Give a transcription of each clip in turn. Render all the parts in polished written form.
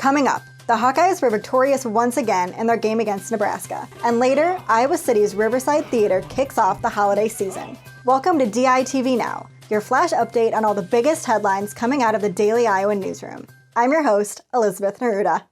Coming up, the Hawkeyes were victorious once again in their game against Nebraska. And later, Iowa City's Riverside Theater kicks off the holiday season. Welcome to DITV Now, your flash update on all the biggest headlines coming out of the Daily Iowa newsroom. I'm your host, Elizabeth Neruda.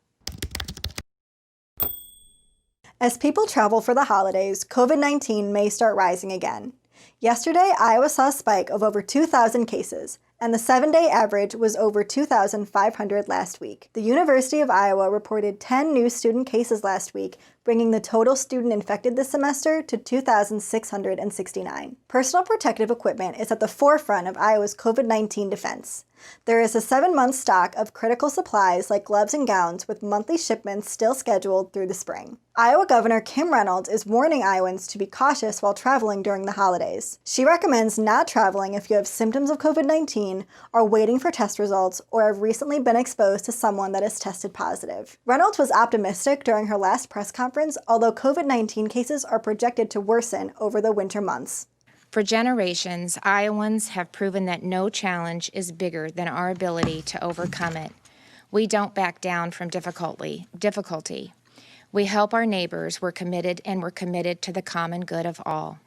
As people travel for the holidays, COVID-19 may start rising again. Yesterday, Iowa saw a spike of over 2,000 cases, and the 7-day average was over 2,500 last week. The University of Iowa reported 10 new student cases last week, bringing the total student infected this semester to 2,669. Personal protective equipment is at the forefront of Iowa's COVID-19 defense. There is a 7-month stock of critical supplies like gloves and gowns, with monthly shipments still scheduled through the spring. Iowa Governor Kim Reynolds is warning Iowans to be cautious while traveling during the holidays. She recommends not traveling if you have symptoms of COVID-19, are waiting for test results, or have recently been exposed to someone that has tested positive. Reynolds was optimistic during her last press conference, although COVID-19 cases are projected to worsen over the winter months. For generations, Iowans have proven that no challenge is bigger than our ability to overcome it. We don't back down from difficulty. We help our neighbors. We're committed to the common good of all.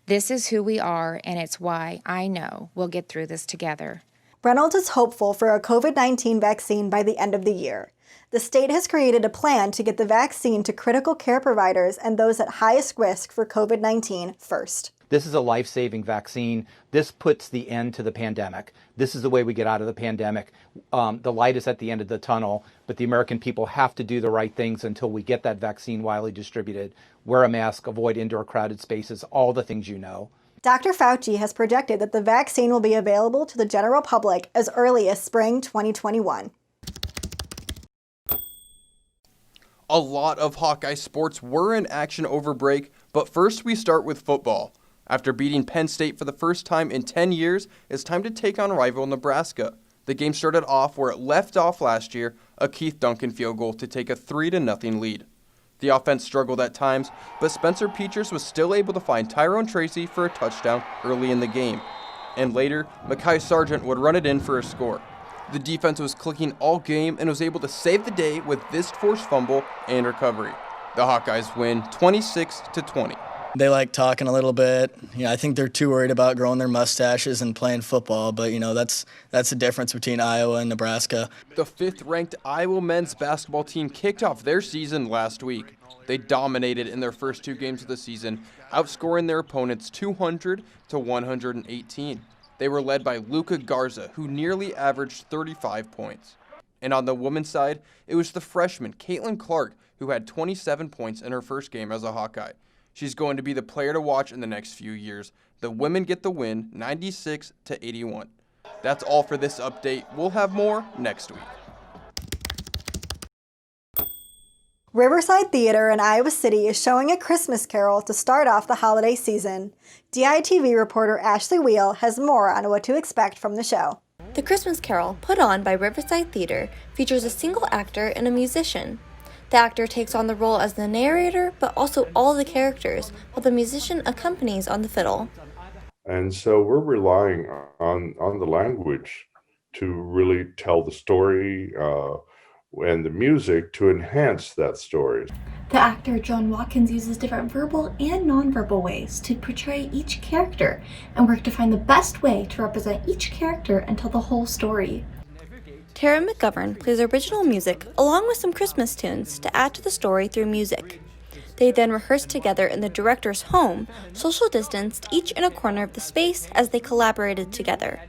This is who we are, and it's why I know we'll get through this together. Reynolds is hopeful for a COVID-19 vaccine by the end of the year. The state has created a plan to get the vaccine to critical care providers and those at highest risk for COVID-19 first. This is a life-saving vaccine. This puts the end to the pandemic. This is the way we get out of the pandemic. The light is at the end of the tunnel, but the American people have to do the right things until we get that vaccine widely distributed. Wear a mask, avoid indoor crowded spaces, all the things you know. Dr. Fauci has projected that the vaccine will be available to the general public as early as spring 2021. A lot of Hawkeye sports were in action over break, but first we start with football. After beating Penn State for the first time in 10 years, it's time to take on rival Nebraska. The game started off where it left off last year, a Keith Duncan field goal to take a 3-0 lead. The offense struggled at times, but Spencer Petras was still able to find Tyrone Tracy for a touchdown early in the game. And later, Mekhi Sargent would run it in for a score. The defense was clicking all game and was able to save the day with this forced fumble and recovery. The Hawkeyes win 26-20. They like talking a little bit. I think they're too worried about growing their mustaches and playing football, but that's the difference between Iowa and Nebraska. The 5th-ranked Iowa men's basketball team kicked off their season last week. They dominated in their first 2 games of the season, outscoring their opponents 200-118. They were led by Luka Garza, who nearly averaged 35 points. And on the women's side, it was the freshman Caitlin Clark, who had 27 points in her first game as a Hawkeye. She's going to be the player to watch in the next few years. The women get the win, 96-81. That's all for this update. We'll have more next week. Riverside Theater in Iowa City is showing A Christmas Carol to start off the holiday season. DITV reporter Ashley Wheel has more on what to expect from the show. The Christmas Carol, put on by Riverside Theater, features a single actor and a musician. The actor takes on the role as the narrator, but also all the characters, while the musician accompanies on the fiddle. And so we're relying on the language to really tell the story and the music to enhance that story. The actor John Watkins uses different verbal and nonverbal ways to portray each character and work to find the best way to represent each character and tell the whole story. Tara McGovern plays original music along with some Christmas tunes to add to the story through music. They then rehearsed together in the director's home, social distanced each in a corner of the space as they collaborated together.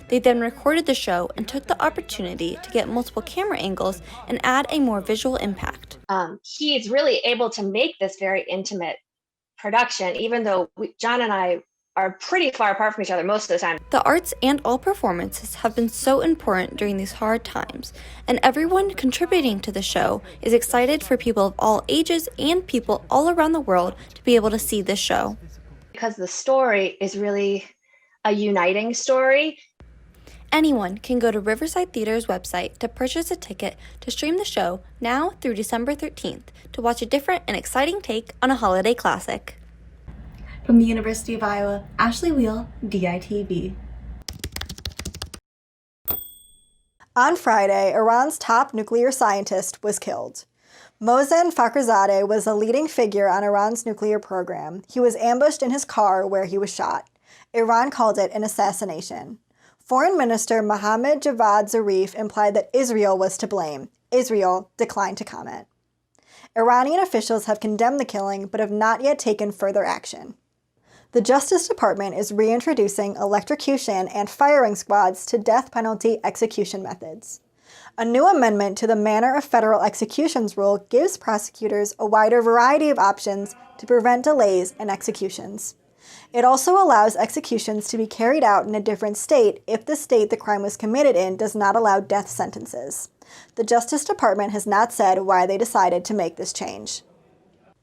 They then recorded the show and took the opportunity to get multiple camera angles and add a more visual impact. He's really able to make this very intimate production, even though John and I are pretty far apart from each other most of the time. The arts and all performances have been so important during these hard times, and everyone contributing to the show is excited for people of all ages and people all around the world to be able to see this show. Because the story is really a uniting story. Anyone can go to Riverside Theater's website to purchase a ticket to stream the show now through December 13th to watch a different and exciting take on a holiday classic. From the University of Iowa, Ashley Wheel, DITV. On Friday, Iran's top nuclear scientist was killed. Mohsen Fakhrizadeh was a leading figure on Iran's nuclear program. He was ambushed in his car where he was shot. Iran called it an assassination. Foreign Minister Mohammad Javad Zarif implied that Israel was to blame. Israel declined to comment. Iranian officials have condemned the killing but have not yet taken further action. The Justice Department is reintroducing electrocution and firing squads to death penalty execution methods. A new amendment to the manner of federal executions rule gives prosecutors a wider variety of options to prevent delays in executions. It also allows executions to be carried out in a different state if the state the crime was committed in does not allow death sentences. The Justice Department has not said why they decided to make this change.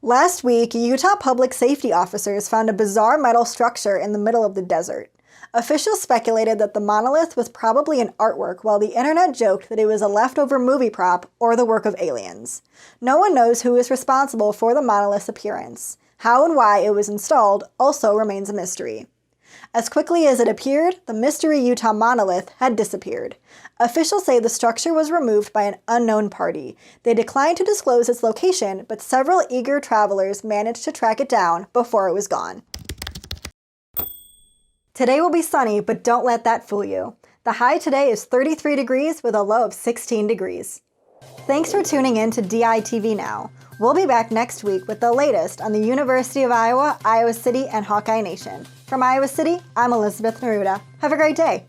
Last week, Utah public safety officers found a bizarre metal structure in the middle of the desert. Officials speculated that the monolith was probably an artwork, while the internet joked that it was a leftover movie prop or the work of aliens. No one knows who is responsible for the monolith's appearance. How and why it was installed also remains a mystery. As quickly as it appeared, the mystery Utah monolith had disappeared. Officials say the structure was removed by an unknown party. They declined to disclose its location, but several eager travelers managed to track it down before it was gone. Today will be sunny, but don't let that fool you. The high today is 33 degrees with a low of 16 degrees. Thanks for tuning in to DITV Now. We'll be back next week with the latest on the University of Iowa, Iowa City, and Hawkeye Nation. From Iowa City, I'm Elizabeth Neruda. Have a great day.